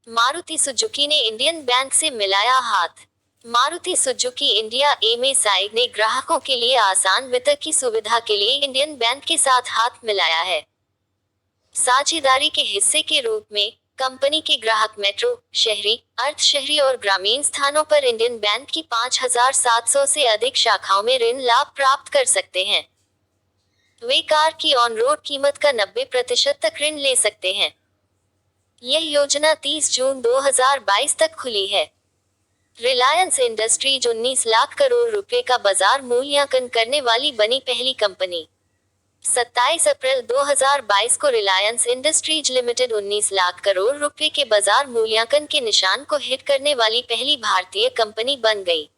Maruti Suzuki ने Indian bank से मिलाया हाथ। मारुति सुजुकी इंडिया एमएसआई ने ग्राहकों के लिए आसान वित्त की सुविधा के लिए इंडियन बैंक के साथ हाथ मिलाया है। साझेदारी के हिस्से के रूप में कंपनी के ग्राहक मेट्रो, शहरी, अर्ध शहरी और ग्रामीण स्थानों पर इंडियन बैंक की 5,700 से अधिक शाखाओं में ऋण लाभ प्राप्त कर सकते हैं। वे कार की ऑन रोड कीमत का 90% तक ऋण ले सकते हैं। यह योजना 30 जून 2022 तक खुली है। रिलायंस इंडस्ट्रीज 19 लाख करोड़ रुपए का बाजार मूल्यांकन करने वाली बनी पहली कंपनी। 27 अप्रैल 2022 को रिलायंस इंडस्ट्रीज लिमिटेड 19 लाख करोड़ रुपए के बाजार मूल्यांकन के निशान को हिट करने वाली पहली भारतीय कंपनी बन गई।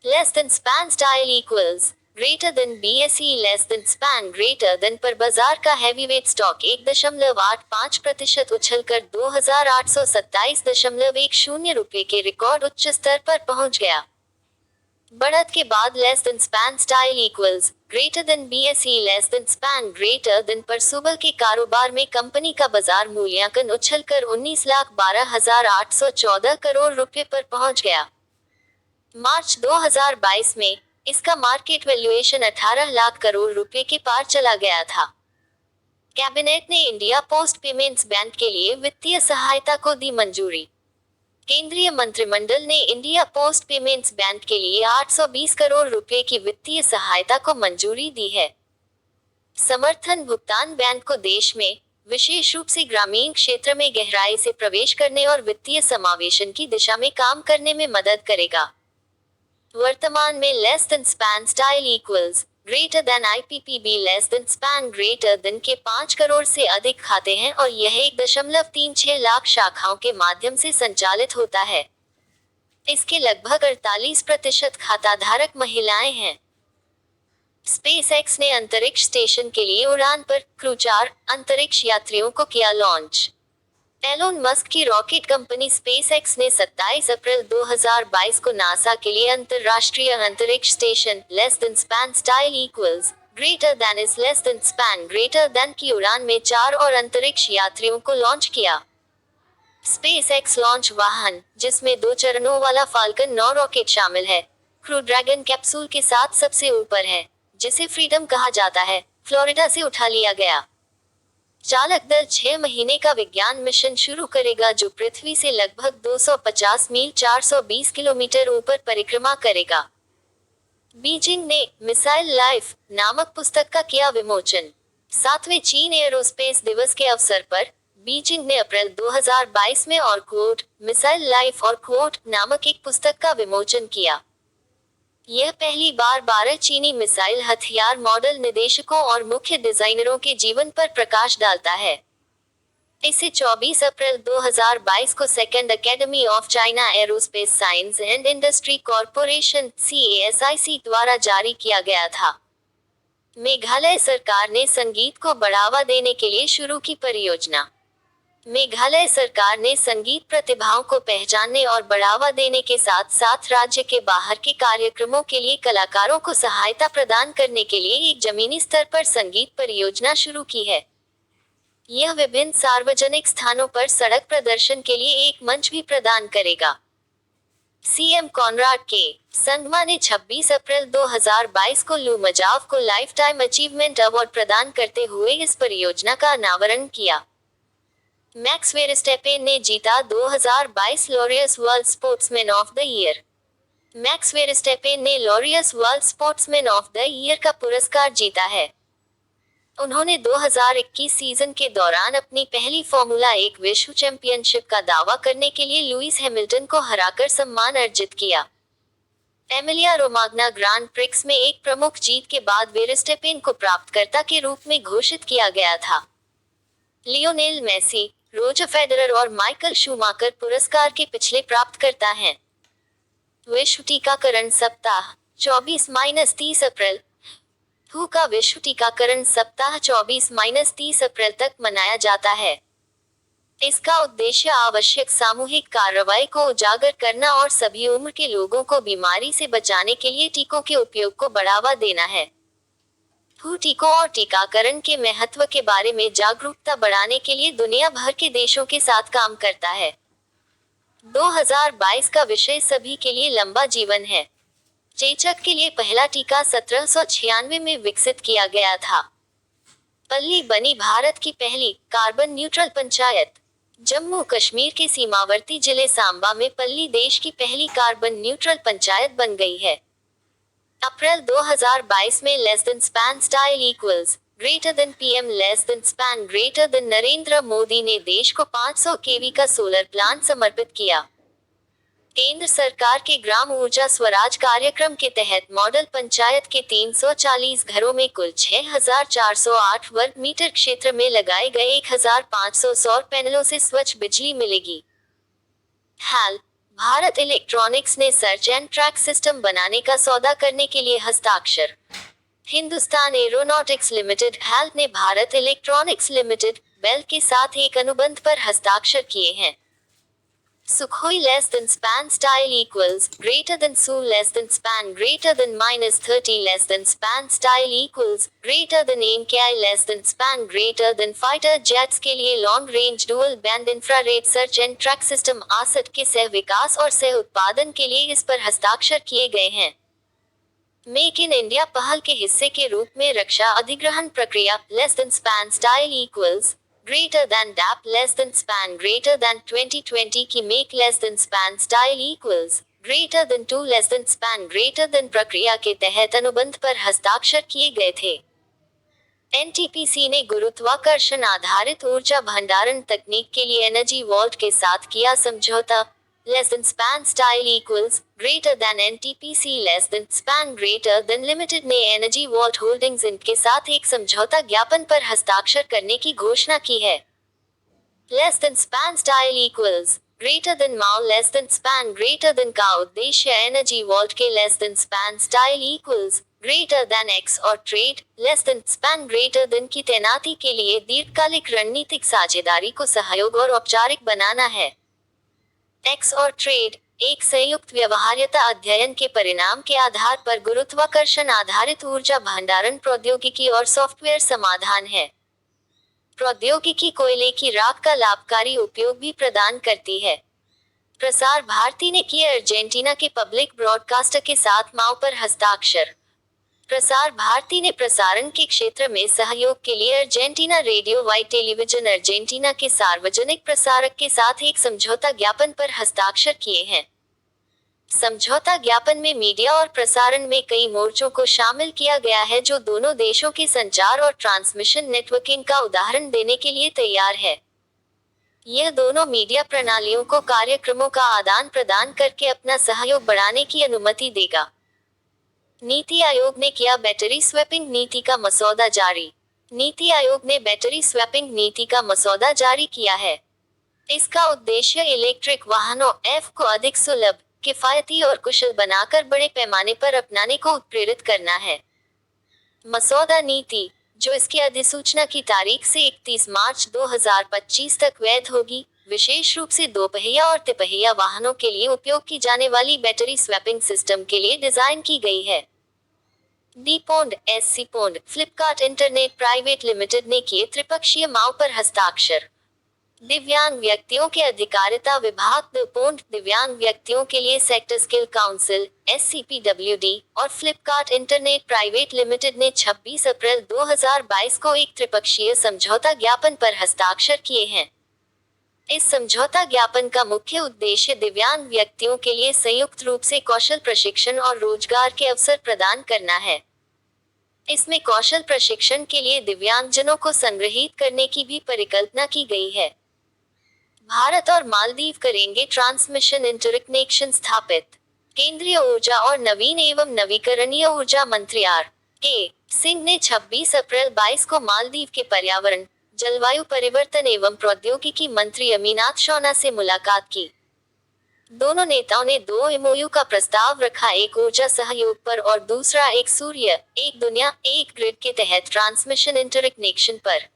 Less than span style equals greater then BSE less than span greater then पर बाजार का हैवीवेट स्टॉक 1.85% उछलकर 2,827.10 रुपए के रिकॉर्ड उच्च स्तर पर पहुंच गया। बढ़त के बाद less than span style equals greater then BSE less than span greater then पर सुबह के कारोबार में कंपनी का बाजार मूल्यांकन उछलकर 19,12,814 करोड़ रुपए पर पहुंच गया। मार्च 2022 में इसका मार्केट वैल्यूएशन 18 लाख करोड़ रुपए के पार चला गया था। कैबिनेट ने इंडिया पोस्ट पेमेंट्स बैंक के लिए वित्तीय सहायता को दी मंजूरी। केंद्रीय मंत्रिमंडल ने इंडिया पोस्ट पेमेंट्स बैंक के लिए 820 करोड़ रुपए की वित्तीय सहायता को मंजूरी दी है। समर्थन भुगतान बैंक को देश में, विशेष रूप से ग्रामीण क्षेत्र में गहराई से प्रवेश करने और वित्तीय समावेशन की दिशा में काम करने में मदद करेगा। वर्तमान में less than span style equals greater then IPPB less than span greater than के 5 करोड़ से अधिक खाते हैं और यह 1.36 लाख शाखाओं के माध्यम से संचालित होता है। इसके लगभग 48% खाताधारक महिलाएं हैं। स्पेसएक्स ने अंतरिक्ष स्टेशन के लिए उड़ान पर क्रू 4 अंतरिक्ष यात्रियों को किया लॉन्च। एलोन मस्क की रॉकेट कंपनी स्पेसएक्स ने 27 अप्रैल 2022 को नासा के लिए अंतरराष्ट्रीय अंतरिक्ष station less than span style equals greater then is less than span greater than की उड़ान में 4 और अंतरिक्ष यात्रियों को लॉन्च किया। स्पेसएक्स लॉन्च वाहन, जिसमें 2 चरणों वाला फाल्कन 9 रॉकेट शामिल है, क्रू ड्रैगन कैप्सूल के साथ सबसे ऊपर है, जिसे फ्रीडम कहा जाता है, फ्लोरिडा से उठा लिया गया। चालक दल 6 महीने का विज्ञान मिशन शुरू करेगा जो पृथ्वी से लगभग 250 मील 420 किलोमीटर ऊपर परिक्रमा करेगा। बीजिंग ने मिसाइल लाइफ नामक पुस्तक का किया विमोचन। 7वें चीन एयरोस्पेस दिवस के अवसर पर बीजिंग ने अप्रैल 2022 में और क्वोट मिसाइल लाइफ और क्वोट नामक एक पुस्तक का विमोचन किया। यह पहली बार 12 चीनी मिसाइल हथियार मॉडल निदेशकों और मुख्य डिजाइनरों के जीवन पर प्रकाश डालता है। इसे 24 अप्रैल 2022 को second academy of China aerospace science and industry corporation CASIC द्वारा जारी किया गया था। मेघालय सरकार ने संगीत को बढ़ावा देने के लिए शुरू की परियोजना। मेघालय सरकार ने संगीत प्रतिभाओं को पहचानने और बढ़ावा देने के साथ साथ राज्य के बाहर के कार्यक्रमों के लिए कलाकारों को सहायता प्रदान करने के लिए एक जमीनी स्तर पर संगीत परियोजना शुरू की है। यह विभिन्न सार्वजनिक स्थानों पर सड़क प्रदर्शन के लिए एक मंच भी प्रदान करेगा। CM कॉनराड के संगमा ने 26 अप्रैल 2022 को लू मजाव को लाइफ टाइम अचीवमेंट अवार्ड प्रदान करते हुए इस परियोजना का अनावरण किया। मैक्स वेरस्टेपेन ने जीता 2022 Laureus world sportsman of the year. Max Verstappen ने Laureus world sportsman of the year का पुरस्कार जीता है। उन्होंने 2021 सीजन के दौरान अपनी पहली फॉर्मूला 1 विश्व चैंपियनशिप का दावा करने के लिए लुइस हैमिल्टन को हराकर सम्मान अर्जित किया। एमिलिया रोमाग्ना ग्रांड प्रिक्स में एक प्रमुख जीत के बाद वेरस्टेपेन को प्राप्तकर्ता के रूप में घोषित किया गया था। लियोनेल मेसी, रोजर फेडरर और माइकल शूमाकर पुरस्कार के पिछले प्राप्तकर्ता हैं। विश्व टीकाकरण सप्ताह 24-30 अप्रैल। WHO का विश्व टीकाकरण सप्ताह 24-30 अप्रैल तक मनाया जाता है। इसका उद्देश्य आवश्यक सामूहिक कार्रवाई को उजागर करना और सभी उम्र के लोगों को बीमारी से बचाने के लिए टीकों के उपयोग को बढ़ावा देना है। WHO टीकों और टीकाकरण के महत्व के बारे में जागरूकता बढ़ाने के लिए दुनिया भर के देशों के साथ काम करता है। 2022 का विषय सभी के लिए लंबा जीवन है। चेचक के लिए पहला टीका 1796 में विकसित किया गया था। पल्ली बनी भारत की पहली कार्बन न्यूट्रल पंचायत। जम्मू कश्मीर के सीमावर्ती जिले सांबा में पल्ली देश की पहली कार्बन न्यूट्रल पंचायत बन गई है। अप्रैल 2022 में less than span style equals greater then PM less than span greater then Narendra Modi ने देश को 500 केवी का सोलर प्लांट समर्पित किया। केंद्र सरकार के ग्राम ऊर्जा स्वराज कार्यक्रम के तहत मॉडल पंचायत के 340 घरों में कुल 6,408 वर्ग मीटर क्षेत्र में लगाए गए 1,500 सौर पैनलों से स्वच्छ बिजली मिलेगी। हाल भारत इलेक्ट्रॉनिक्स ने सर्च एंड ट्रैक सिस्टम बनाने का सौदा करने के लिए हस्ताक्षर। हिंदुस्तान एरोनॉटिक्स लिमिटेड हाल ने भारत इलेक्ट्रॉनिक्स लिमिटेड बेल के साथ एक अनुबंध पर हस्ताक्षर किए हैं। Sukhoi less than span style equals greater than Su less than span greater than -30 less than span style equals greater than MKI less than span greater than fighter jets के लिए long range dual band infrared search and track system आसट के सह विकास और सह उत्पादन के लिए इस पर हस्ताक्षर किए गए हैं। मेक इन इंडिया पहल के हिस्से के रूप में रक्षा अधिग्रहण प्रक्रिया less than span style equals greater than DAP less than span greater than 2020 की make less than span style equals greater than 2 less than span greater than प्रक्रिया के तहत अनुबंध पर हस्ताक्षर किए गए थे। एनटीपीसी ने गुरुत्वाकर्षण आधारित ऊर्जा भंडारण तकनीक के लिए एनर्जी वॉल्ट के साथ किया समझौता less than span style equals greater then NTPC less than span greater then limited ने एनर्जी वॉल्ट होल्डिंग्स इंक के साथ एक समझौता ज्ञापन पर हस्ताक्षर करने की घोषणा की है। Less than span style equals greater than माउ less than span greater than का उद्देश्य एनर्जी वॉल्ट के less than span style equals greater than X और trade less than span greater than की तैनाती के लिए दीर्घकालिक रणनीतिक साझेदारी को सहयोग और औपचारिक बनाना है। एक्स और ट्रेड एक संयुक्त व्यवहार्यता अध्ययन के परिणाम के आधार पर गुरुत्वाकर्षण आधारित ऊर्जा भंडारण प्रौद्योगिकी और सॉफ्टवेयर समाधान है। प्रौद्योगिकी कोयले की राख का लाभकारी उपयोग भी प्रदान करती है। प्रसार भारती ने किए अर्जेंटीना के पब्लिक ब्रॉडकास्टर के साथ माओ पर हस्ताक्षर। प्रसार भारती ने प्रसारण के क्षेत्र में सहयोग के लिए Argentina radio Y television Argentina के सार्वजनिक प्रसारक के साथ एक समझौता ज्ञापन पर हस्ताक्षर किए हैं। समझौता ज्ञापन में मीडिया और प्रसारण में कई मोर्चों को शामिल किया गया है जो दोनों देशों के संचार और ट्रांसमिशन नेटवर्किंग का उदाहरण देने के लिए तैयार है। यह दोनों मीडिया प्रणालियों को कार्यक्रमों का आदान प्रदान करके अपना सहयोग बढ़ाने की अनुमति देगा। नीति आयोग ने किया बैटरी स्वैपिंग नीति का मसौदा जारी। नीति आयोग ने बैटरी स्वैपिंग नीति का मसौदा जारी किया है। इसका उद्देश्य इलेक्ट्रिक वाहनों एफ को अधिक सुलभ, किफायती और कुशल बनाकर बड़े पैमाने पर अपनाने को उत्प्रेरित करना है। मसौदा नीति, जो इसकी अधिसूचना की तारीख से 31 मार्च 2025 तक वैध होगी, विशेष रूप से दोपहिया और तिपहिया वाहनों के लिए उपयोग की जाने वाली बैटरी स्वैपिंग सिस्टम के लिए डिजाइन की गई है। डीपोन्ड एससी पोन्ड फ्लिपकार्ट इंटरनेट प्राइवेट लिमिटेड ने किए त्रिपक्षीय माओ पर हस्ताक्षर। दिव्यांग व्यक्तियों के अधिकारिता विभाग डीपोन्ड दिव्यांग व्यक्तियों के लिए सेक्टर स्किल काउंसिल SCPWD और फ्लिपकार्ट इंटरनेट प्राइवेट लिमिटेड ने 26 अप्रैल 2022 को एक त्रिपक्षीय समझौता ज्ञापन पर हस्ताक्षर किए हैं। इस समझौता ज्ञापन का मुख्य उद्देश्य दिव्यांग व्यक्तियों के लिए संयुक्त रूप से कौशल प्रशिक्षण और रोजगार के अवसर प्रदान करना है। इसमें कौशल प्रशिक्षण के लिए दिव्यांगजनों को संग्रहित करने की भी परिकल्पना की गई है। भारत और मालदीव करेंगे ट्रांसमिशन इंटरकनेक्शन स्थापित। केंद्रीय ऊर्जा और नवीन एवं नवीकरणीय ऊर्जा मंत्री R.K. सिंह ने 26 अप्रैल 22 को मालदीव के पर्यावरण, जलवायु परिवर्तन एवं प्रौद्योगिकी मंत्री अमीनाथ शौना से मुलाकात की। दोनों नेताओं ने 2 MOU का प्रस्ताव रखा, एक ऊर्जा सहयोग पर और दूसरा एक सूर्य, एक दुनिया, एक ग्रिड के तहत ट्रांसमिशन इंटरकनेक्शन पर।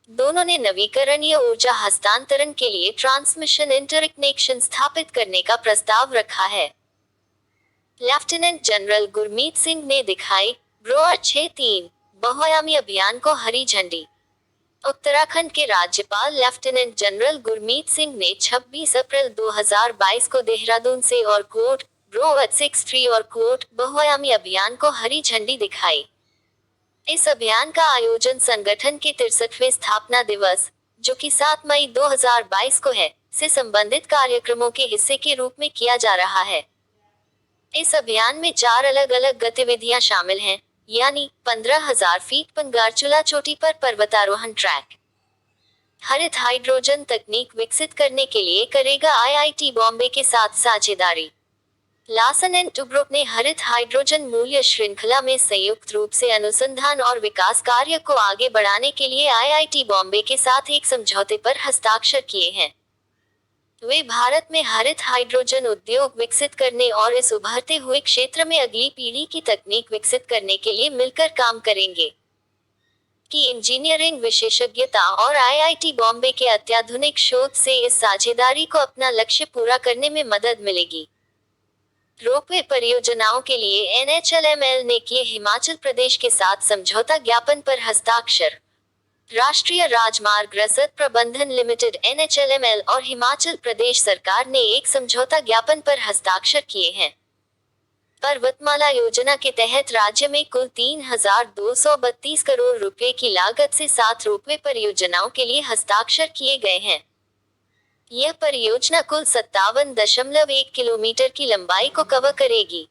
दोनों ने नवीकरणीय ऊर्जा हस्तांतरण के लिए ट्रांसमिशन इंटरकनेक्शन स्थापित करने का प्रस्ताव रखा है। लेफ्टिनेंट जनरल गुरमीत सिंह ने दिखाई ब्रोअर 6-3 बहुआयामी अभियान को हरी झंडी। उत्तराखंड के राज्यपाल लेफ्टिनेंट जनरल गुरमीत सिंह ने 26 अप्रैल 2022 को देहरादून से और कोट ब्रो 63 और कोट बहुआयामी अभियान को हरी झंडी दिखाई। इस अभियान का आयोजन संगठन के 63वें स्थापना दिवस, जो कि 7 मई 2022 को है, से संबंधित कार्यक्रमों के हिस्से के रूप में किया जा रहा है। इस अभियान में 4 अलग अलग गतिविधियां शामिल हैं, यानी 15,000 फीट पंगारचूला चोटी पर पर्वतारोहण ट्रैक, हरित हाइड्रोजन तकनीक विकसित करने के लिए करेगा आईआईटी बॉम्बे के साथ साझेदारी। लार्सन एंड टुब्रो ने हरित हाइड्रोजन मूल्य श्रृंखला में संयुक्त रूप से अनुसंधान और विकास कार्य को आगे बढ़ाने के लिए आईआईटी बॉम्बे के साथ एक समझौते पर हस्ताक्षर किए हैं। वे भारत में हरित हाइड्रोजन उद्योग विकसित करने और इस उभरते हुए क्षेत्र में अगली पीढ़ी की तकनीक विकसित करने के लिए मिलकर काम करेंगे। की इंजीनियरिंग विशेषज्ञता और आईआईटी बॉम्बे के अत्याधुनिक शोध से इस साझेदारी को अपना लक्ष्य पूरा करने में मदद मिलेगी। रोपवे परियोजनाओं के लिए एनएचएलएमएल ने किए हिमाचल प्रदेश के साथ समझौता ज्ञापन पर हस्ताक्षर। राष्ट्रीय राजमार्ग रसद प्रबंधन लिमिटेड एनएचएलएमएल और हिमाचल प्रदेश सरकार ने एक समझौता ज्ञापन पर हस्ताक्षर किए हैं। पर्वतमाला योजना के तहत राज्य में कुल 3,232 करोड़ रुपए की लागत से 7 रोपवे परियोजनाओं के लिए हस्ताक्षर किए गए हैं। यह परियोजना कुल 57.1 किलोमीटर की लंबाई को कवर करेगी।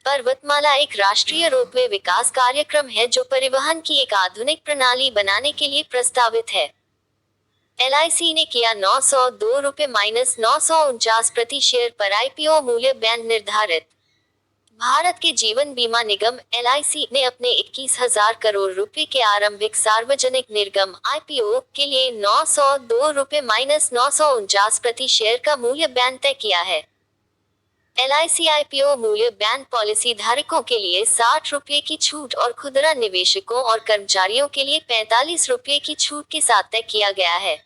पर्वतमाला एक राष्ट्रीय रोपवे विकास कार्यक्रम है जो परिवहन की एक आधुनिक प्रणाली बनाने के लिए प्रस्तावित है। एलआईसी ने किया 902 रुपए -949 प्रति शेयर पर आईपीओ मूल्य बैंड निर्धारित। भारत के जीवन बीमा निगम एलआईसी ने अपने 21,000 करोड़ रुपए के आरंभिक सार्वजनिक निर्गम आईपीओ के लिए 902 रुपए -949 प्रति शेयर का मूल्य बैंड तय किया है। एलआईसी आईपीओ मूल्य बैंड पॉलिसी धारकों के लिए 60 रुपये की छूट और खुदरा निवेशकों और कर्मचारियों के लिए 45 रुपये की छूट के साथ तय किया गया है।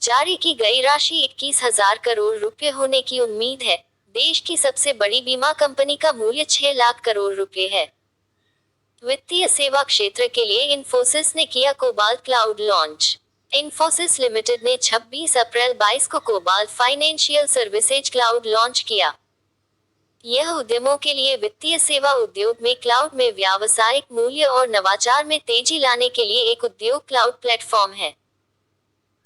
जारी की गई राशि 21,000 करोड़ रुपए होने की उम्मीद है। देश की सबसे बड़ी बीमा कंपनी का मूल्य 6 लाख करोड़ रुपए है। वित्तीय सेवा क्षेत्र के लिए इन्फोसिस ने किया cobalt cloud launch. Infosys limited ने 26 अप्रैल 22 को cobalt financial services cloud launch किया। यह उद्यमों के लिए वित्तीय सेवा उद्योग में क्लाउड में व्यावसायिक मूल्य और नवाचार में तेजी लाने के लिए एक उद्योग क्लाउड प्लेटफॉर्म है।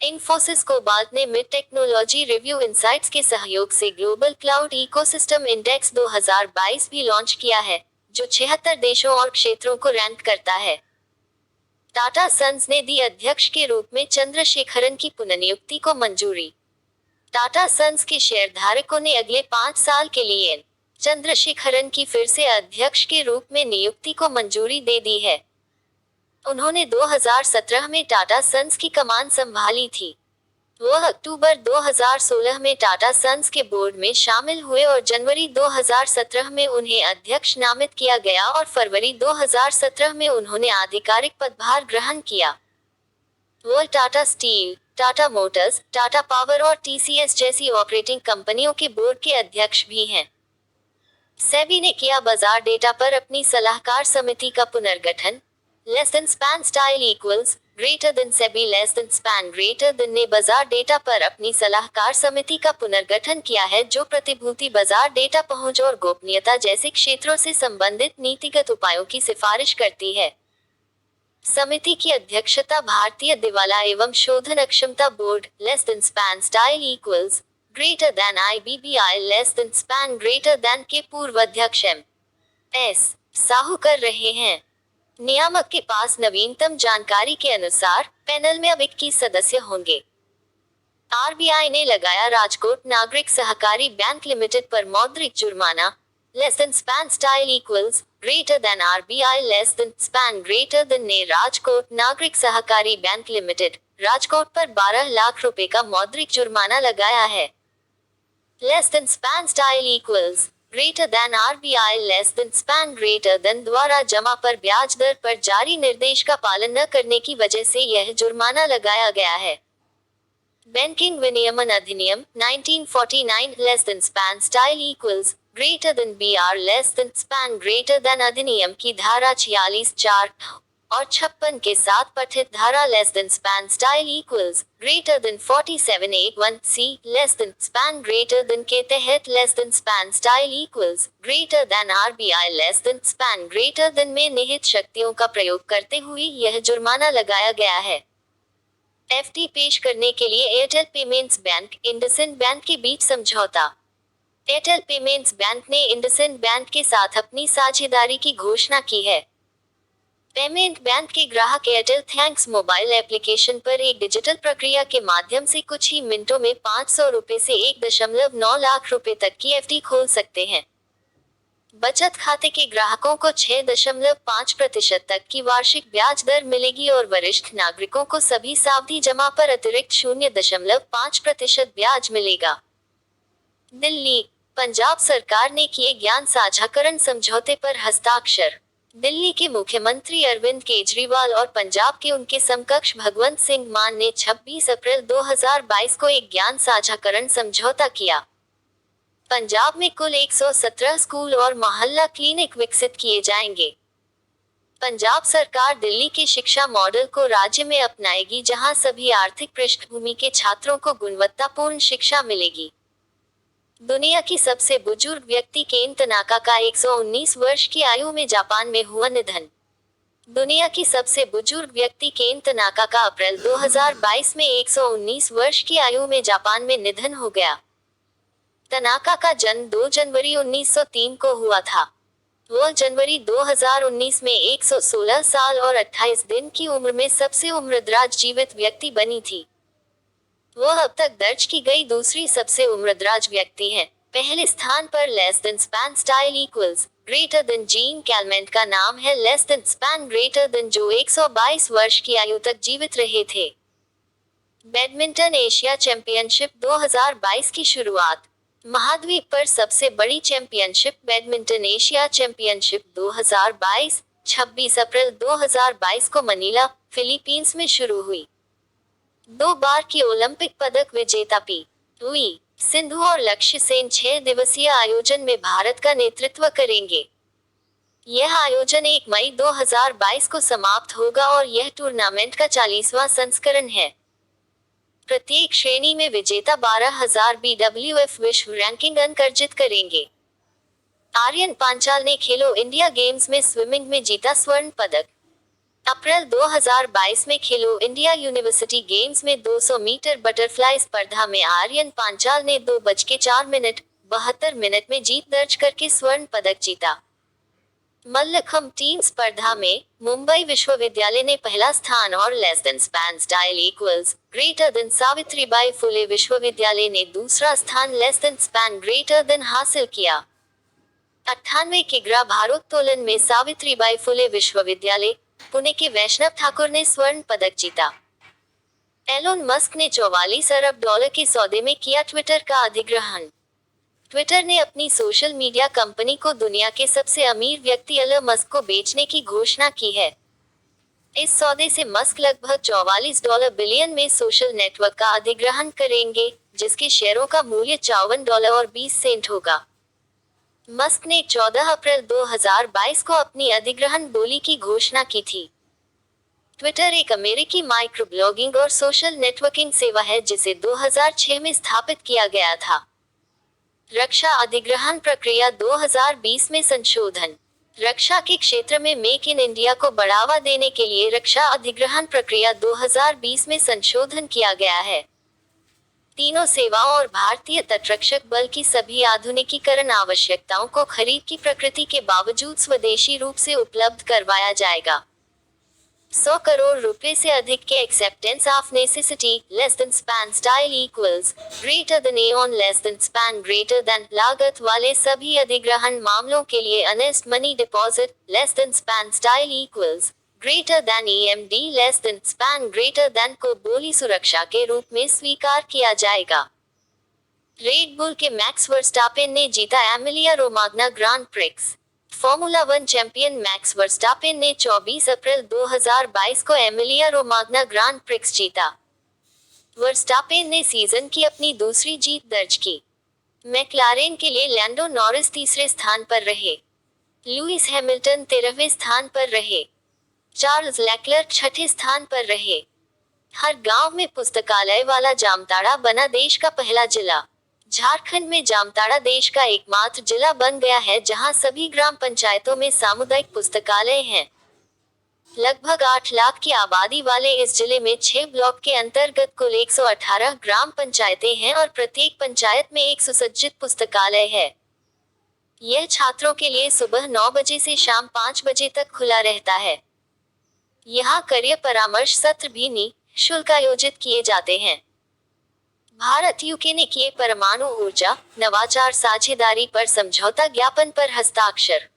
इन्फोसिस कोबाल्ट ने मिड टेक्नोलॉजी रिव्यू इनसाइट्स के सहयोग से ग्लोबल क्लाउड इकोसिस्टम इंडेक्स 2022 भी लॉन्च किया है, जो 76 देशों और क्षेत्रों को रैंक करता है। टाटा सन्स ने दी अध्यक्ष के रूप में चंद्रशेखरन की पुनर्नियुक्ति को मंजूरी। टाटा सन्स के शेयरधारकों ने अगले 5 साल के लिए चंद्रशेखरन की फिर से अध्यक्ष के रूप में नियुक्ति को मंजूरी दे दी है। उन्होंने 2017 में टाटा सन्स की कमान संभाली थी। वह अक्टूबर 2016 में टाटा सन्स के बोर्ड में शामिल हुए और जनवरी 2017 में उन्हें अध्यक्ष नामित किया गया और फरवरी 2017 में उन्होंने आधिकारिक पदभार ग्रहण किया। वह Tata steel, Tata Motors, Tata power और टीसीएस जैसी ऑपरेटिंग कंपनियों के बोर्ड के अध्यक्ष भी हैं। सेबी ने किया बाजार डेटा पर अपनी सलाहकार समिति का पुनर्गठन। Less than span style equals greater then SEBI less than span greater then ने बाजार डेटा पर अपनी सलाहकार समिति का पुनर्गठन किया है, जो प्रतिभूति बाजार डेटा पहुंच और गोपनीयता जैसे क्षेत्रों से संबंधित नीतिगत उपायों की सिफारिश करती है। समिति की अध्यक्षता भारतीय दिवाला एवं शोधन अक्षमता board less than span style equals greater then IBBI less than span greater than के पूर्व अध्यक्ष M.S. साहू कर रहे हैं। नियामक के पास नवीनतम जानकारी के अनुसार पैनल में अब 21 सदस्य होंगे। आरबीआई ने लगाया राजकोट नागरिक सहकारी बैंक लिमिटेड पर मौद्रिक जुर्माना। Less than span style equals greater than RBI less than span greater then ने राजकोट नागरिक सहकारी बैंक लिमिटेड राजकोट पर 12 लाख रुपए का मौद्रिक जुर्माना लगाया है। Less than span style equals greater than RBI less than span greater then द्वारा जमा पर ब्याज दर पर जारी निर्देश का पालन न करने की वजह से यह जुर्माना लगाया गया है। बैंकिंग विनियमन अधिनियम 1949 less than span style equals greater than BR less than span greater than अधिनियम की धारा 46(4) और 56 के साथ पठित धारा less than span style equals greater than 4781 C less than span greater than के तहत less than span style equals greater than RBI less than span greater than में निहित शक्तियों का प्रयोग करते हुए यह जुर्माना लगाया गया है। एफडी पेश करने के लिए Airtel payments bank IndusInd bank के बीच समझौता। एयरटेल पेमेंट्स बैंक ने इंडसइंड बैंक के साथ अपनी साझेदारी की घोषणा की है। पेमेंट बैंक के ग्राहक एयरटेल थैंक्स मोबाइल एप्लीकेशन पर एक डिजिटल प्रक्रिया के माध्यम से कुछ ही मिनटों में 500 रुपए से 1.9 लाख रुपए तक की एफडी खोल सकते हैं। बचत खाते के ग्राहकों को 6.5% तक की वार्षिक ब्याज दर मिलेगी और वरिष्ठ नागरिकों को सभी सावधि जमा पर अतिरिक्त 0.5% ब्याज मिलेगा। दिल्ली, पंजाब सरकार ने किए ज्ञान साझाकरण समझौते पर हस्ताक्षर। दिल्ली के मुख्यमंत्री अरविंद केजरीवाल और पंजाब के उनके समकक्ष भगवंत सिंह मान ने 26 अप्रैल 2022 को एक ज्ञान साझाकरण समझौता किया। पंजाब में कुल 117 स्कूल और मोहल्ला क्लिनिक विकसित किए जाएंगे। पंजाब सरकार दिल्ली के शिक्षा मॉडल को राज्य में अपनाएगी, जहां सभी आर्थिक पृष्ठभूमि के छात्रों को गुणवत्तापूर्ण शिक्षा मिलेगी। दुनिया की सबसे बुजुर्ग व्यक्ति केन तनाका का 119 वर्ष की आयु में जापान में हुआ निधन। दुनिया की सबसे बुजुर्ग व्यक्ति केन तनाका का अप्रैल 2022 में 119 वर्ष की आयु में जापान में निधन हो गया। तनाका का जन्म 2 जनवरी 1903 को हुआ था। वह जनवरी 2019 में 116 साल और 28 दिन की उम्र में सबसे उम्रदराज जीवित व्यक्ति बनी थी। वह अब तक दर्ज की गई दूसरी सबसे उम्रदराज व्यक्ति हैं। पहले स्थान पर less than span style equals greater then Jeanne Calment का नाम है less than span greater then, जो 122 वर्ष की आयु तक जीवित रहे थे। बैडमिंटन एशिया चैंपियनशिप 2022 की शुरुआत। महाद्वीप पर सबसे बड़ी चैंपियनशिप बैडमिंटन एशिया चैंपियनशिप 2022 26 अप्रैल 2022 को मनीला, फिलीपींस में शुरू हुई। 2 बार की ओलंपिक पदक विजेता पी.वी. सिंधु और लक्ष्य सेन 6 दिवसीय आयोजन में भारत का नेतृत्व करेंगे। यह आयोजन 1 मई 2022 को समाप्त होगा और यह टूर्नामेंट का 40वां संस्करण है। प्रत्येक श्रेणी में विजेता 12,000 BWF विश्व रैंकिंग अंक अर्जित करेंगे। आर्यन पांचाल ने खेलो इंडिया गेम्स में स्विमिंग में जीता स्वर्ण पदक। अप्रैल 2022 में खेलो इंडिया यूनिवर्सिटी गेम्स में 200 मीटर बटरफ्लाई स्पर्धा में आर्यन पांचाल ने 2:04 में जीत दर्ज करके स्वर्ण पदक जीता। मल्लखंब टीम स्पर्धा में मुंबई विश्वविद्यालय ने पहला स्थान और less than span style equals greater than Savitribai Phule विश्वविद्यालय ने दूसरा स्थान less than span greater than हासिल किया। 98 किग्रा भारोत्तोलन में सावित्रीबाई फुले विश्वविद्यालय पुणे के वैष्णव ठाकुर ने स्वर्ण पदक जीता। एलोन मस्क ने $44 अरब के सौदे में किया ट्विटर का अधिग्रहण। ट्विटर ने अपनी सोशल मीडिया कंपनी को दुनिया के सबसे अमीर व्यक्ति एलन मस्क को बेचने की घोषणा की है। इस सौदे से मस्क लगभग $44 बिलियन में सोशल नेटवर्क का अधिग्रहण करेंगे, जिसके शेयरों का मूल्य $54.20 होगा। मस्क ने 14 अप्रैल 2022 को अपनी अधिग्रहण बोली की घोषणा की थी। ट्विटर एक अमेरिकी माइक्रो ब्लॉगिंग और सोशल नेटवर्किंग सेवा है जिसे 2006 में स्थापित किया गया था। रक्षा अधिग्रहण प्रक्रिया 2020 में संशोधन। रक्षा के क्षेत्र में मेक इन इंडिया को बढ़ावा देने के लिए रक्षा अधिग्रहण प्रक्रिया 2020 में संशोधन किया गया है। तीनों सेवाओं और भारतीय तटरक्षक बल की सभी आधुनिकीकरण आवश्यकताओं को खरीद की प्रकृति के बावजूद स्वदेशी रूप से उपलब्ध करवाया जाएगा। 100 करोड़ रुपए से अधिक के acceptance of necessity less than span style equals greater then Aon less than span greater then लागत वाले सभी अधिग्रहण मामलों के लिए honest money deposit less than span style equals greater then EMD less than span greater then को बोली सुरक्षा के रूप में स्वीकार किया जाएगा। रेड बुल के मैक्स वर्स्टापेन ने जीता Emilia Romagna grand prix. Formula 1 champion max Verstappen ने 24 अप्रैल 2022 को एमिलिया रोमाग्ना ग्रांड प्रिक्स जीता। वर्स्टापेन ने सीजन की अपनी दूसरी जीत दर्ज की। मैक्लारेन के लिए लैंडो नॉरिस तीसरे स्थान पर रहे। लुइस हैमिल्टन 13वें स्थान पर रहे। चार्ल्स लेक्लर्क छठे स्थान पर रहे। हर गांव में पुस्तकालय वाला जामताड़ा बना देश का पहला जिला। झारखंड में जामताड़ा देश का एकमात्र जिला बन गया है जहां सभी ग्राम पंचायतों में सामुदायिक पुस्तकालय हैं। लगभग 8 लाख की आबादी वाले इस जिले में 6 ब्लॉक के अंतर्गत कुल 118 ग्राम पंचायतें हैं और प्रत्येक पंचायत में एक सुसज्जित पुस्तकालय है। यह छात्रों के लिए सुबह 9 बजे से शाम 5 बजे तक खुला रहता है। यहाँ करियर परामर्श सत्र भी निःशुल्क आयोजित किए जाते हैं। भारत यूके ने किए परमाणु ऊर्जा नवाचार साझेदारी पर समझौता ज्ञापन पर हस्ताक्षर।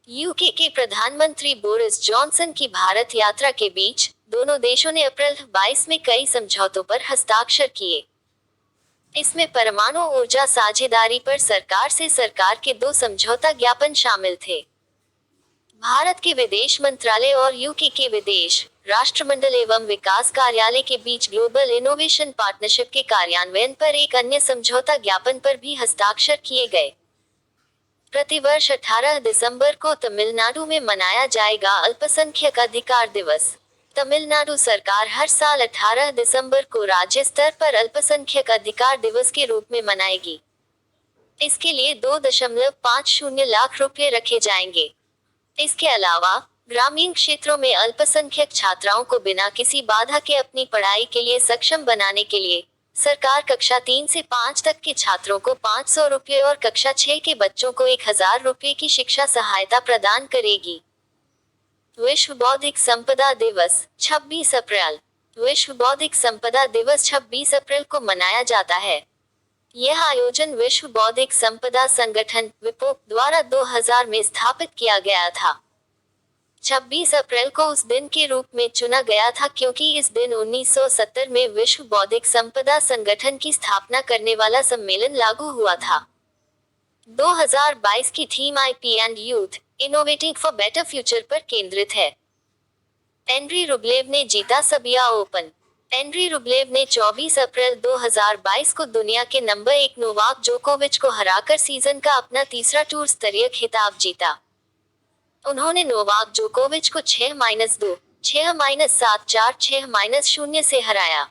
यूके के प्रधानमंत्री बोरिस जॉनसन की भारत यात्रा के बीच दोनों देशों ने अप्रैल 22 में कई समझौतों पर हस्ताक्षर किए। इसमें परमाणु ऊर्जा साझेदारी पर सरकार से सरकार के 2 समझौता ज्ञापन शामिल थे। भारत के विदेश मंत्रालय और यूके के विदेश राष्ट्रमंडल एवं विकास कार्यालय के बीच ग्लोबल इनोवेशन पार्टनरशिप के कार्यान्वयन पर एक अन्य समझौता ज्ञापन पर भी हस्ताक्षर किए गए। प्रतिवर्ष 18 दिसंबर को तमिलनाडु में मनाया जाएगा अल्पसंख्यक अधिकार दिवस। तमिलनाडु सरकार हर साल 18 दिसंबर को राज्य स्तर पर अल्पसंख्यक अधिकार दिवस के रूप में मनाएगी। इसके लिए 2.50 लाख रुपए रखे जाएंगे। इसके अलावा ग्रामीण क्षेत्रों में अल्पसंख्यक छात्राओं को बिना किसी बाधा के अपनी पढ़ाई के लिए सक्षम बनाने के लिए सरकार कक्षा 3 से 5 तक के छात्रों को 500 रुपये और कक्षा 6 के बच्चों को 1000 रुपये की शिक्षा सहायता प्रदान करेगी। विश्व बौद्धिक संपदा दिवस 26 अप्रैल। विश्व बौद्धिक संपदा दिवस 26 अप्रैल को मनाया जाता है। यह आयोजन विश्व बौद्धिक संपदा संगठन विपो द्वारा 2000 में स्थापित किया गया था। 26 अप्रैल को उस दिन के रूप में चुना गया था क्योंकि इस दिन 1970 में विश्व बौद्धिक संपदा संगठन की स्थापना करने वाला सम्मेलन लागू हुआ था। 2022 की theme IP and youth innovating for better future पर केंद्रित है। एंड्री रुब्लेव ने जीता सबिया ओपन। एंड्री रुब्लेव ने 24 अप्रैल 2022 को दुनिया के नंबर 1 नोवाक जोकोविच को हराकर सीजन का अपना तीसरा टूर स्तरीय खिताब जीता। उन्होंने नोवाक जोकोविच को 6-2, 6-7, 4, 6-0 से हराया।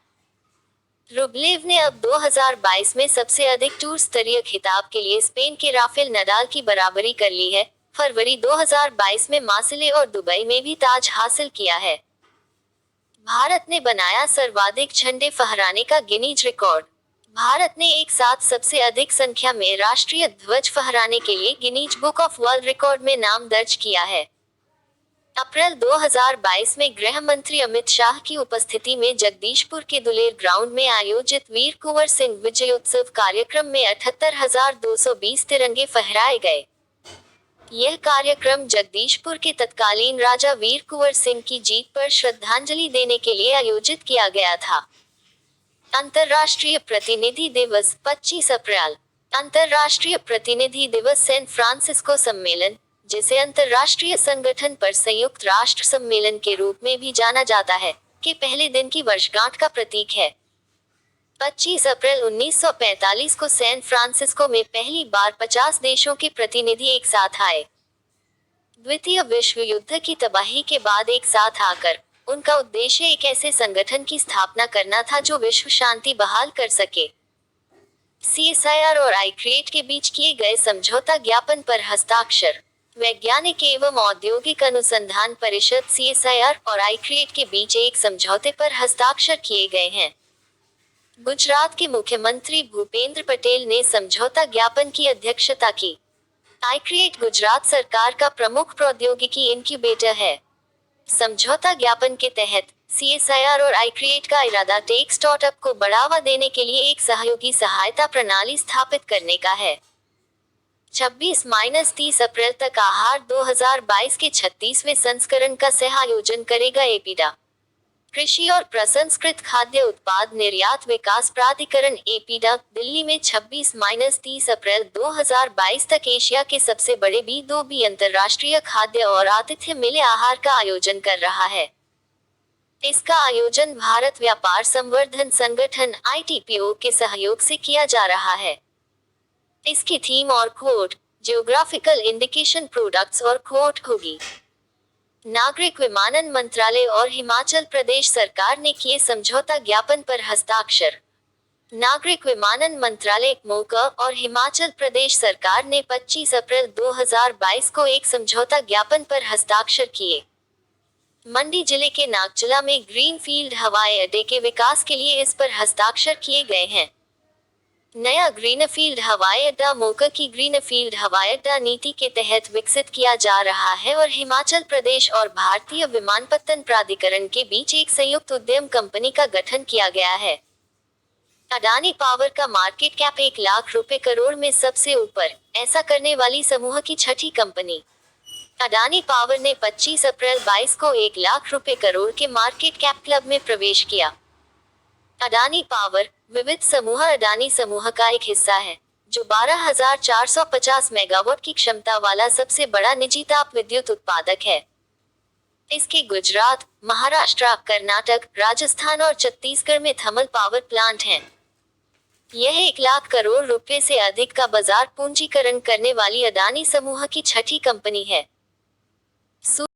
रुब्लेव ने अब 2022 में सबसे अधिक टूर स्तरीय खिताब के लिए स्पेन के राफेल नडाल की बराबरी कर ली है। फरवरी 2022 में मार्सिले और दुबई में भी ताज हासिल किया है। भारत ने बनाया सर्वाधिक झंडे फहराने का गिनीज रिकॉर्ड। भारत ने एक साथ सबसे अधिक संख्या में राष्ट्रीय ध्वज फहराने के लिए Guinness book of world record में नाम दर्ज किया है। अप्रैल 2022 में गृह मंत्री अमित शाह की उपस्थिति में जगदीशपुर के दुलेर ग्राउंड में आयोजित वीर कुंवर सिंह विजयोत्सव कार्यक्रम में 78,220 तिरंगे फहराए गए। यह कार्यक्रम जगदीशपुर के तत्कालीन राजा वीर कुंवर सिंह की जीत पर श्रद्धांजलि देने के लिए आयोजित किया गया था। अंतर्राष्ट्रीय प्रतिनिधि दिवस 25 अप्रैल। अंतर्राष्ट्रीय प्रतिनिधि दिवस सैन फ्रांसिस्को सम्मेलन, जिसे अंतर्राष्ट्रीय संगठन पर संयुक्त राष्ट्र सम्मेलन के रूप में भी जाना जाता है, के पहले दिन की वर्षगांठ का प्रतीक है। 25 अप्रैल 1945 को सैन फ्रांसिस्को में पहली बार 50 देशों के प्रतिनिधि एक साथ आए। द्वितीय विश्व युद्ध की तबाही के बाद एक साथ आकर उनका उद्देश्य एक ऐसे संगठन की स्थापना करना था जो विश्व शांति बहाल कर सके। CSIR और iCreate के बीच किए गए समझौता ज्ञापन पर हस्ताक्षर। वैज्ञानिक एवं औद्योगिक अनुसंधान परिषद CSIR और iCreate के बीच एक समझौते पर हस्ताक्षर किए गए हैं। गुजरात के मुख्यमंत्री भूपेंद्र पटेल ने समझौता ज्ञापन की अध्यक्षता की। iCreate गुजरात सरकार का प्रमुख प्रौद्योगिकी इनक्यूबेटर है। समझौता ज्ञापन के तहत CSIR और iCreate का इरादा टेक स्टार्टअप को बढ़ावा देने के लिए एक सहयोगी सहायता प्रणाली स्थापित करने का है। 26-30 अप्रैल तक आहार 2022 के 36वें संस्करण का सह आयोजन करेगा एपीडा। कृषि और प्रसंस्कृत खाद्य उत्पाद निर्यात विकास प्राधिकरण एपीडा दिल्ली में 26-30 अप्रैल 2022 तक एशिया के सबसे बड़े B2B अंतर्राष्ट्रीय खाद्य और आतिथ्य मेले आहार का आयोजन कर रहा है। इसका आयोजन भारत व्यापार संवर्धन संगठन ITPO के सहयोग से किया जा रहा है। इसकी थीम और कोड जियोग्राफिकल इंडिकेशन प्रोडक्ट्स और कोड होगी। नागरिक विमानन मंत्रालय और हिमाचल प्रदेश सरकार ने किए समझौता ज्ञापन पर हस्ताक्षर। नागरिक विमानन मंत्रालय मोका और हिमाचल प्रदेश सरकार ने 25 अप्रैल 2022 को एक समझौता ज्ञापन पर हस्ताक्षर किए। मंडी जिले के नागचला में ग्रीनफील्ड हवाई अड्डे के विकास के लिए इस पर हस्ताक्षर किए गए हैं। नया ग्रीनफील्ड हवाई अड्डा मोका की ग्रीनफील्ड हवाई अड्डा नीति के तहत विकसित किया जा रहा है और हिमाचल प्रदेश और भारतीय विमानपत्तन प्राधिकरण के बीच एक संयुक्त उद्यम कंपनी का गठन किया गया है। अडानी पावर का मार्केट कैप 1 लाख रुपए करोड़ में सबसे ऊपर, ऐसा करने वाली समूह की छठी कंपनी। अडानी पावर ने 25 अप्रैल 22 को 1 लाख रुपए करोड़ के मार्केट कैप क्लब में प्रवेश किया। अडानी पावर विविध समूह अडानी समूह का एक हिस्सा है, जो 12,450 मेगावाट की क्षमता वाला सबसे बड़ा निजी ताप विद्युत उत्पादक है। इसके गुजरात, महाराष्ट्र, कर्नाटक, राजस्थान और छत्तीसगढ़ में थर्मल पावर प्लांट हैं। यह 1 लाख करोड़ रुपए से अधिक का बाजार पूंजीकरण करने वाली अडानी समूह की छठी कंपनी है।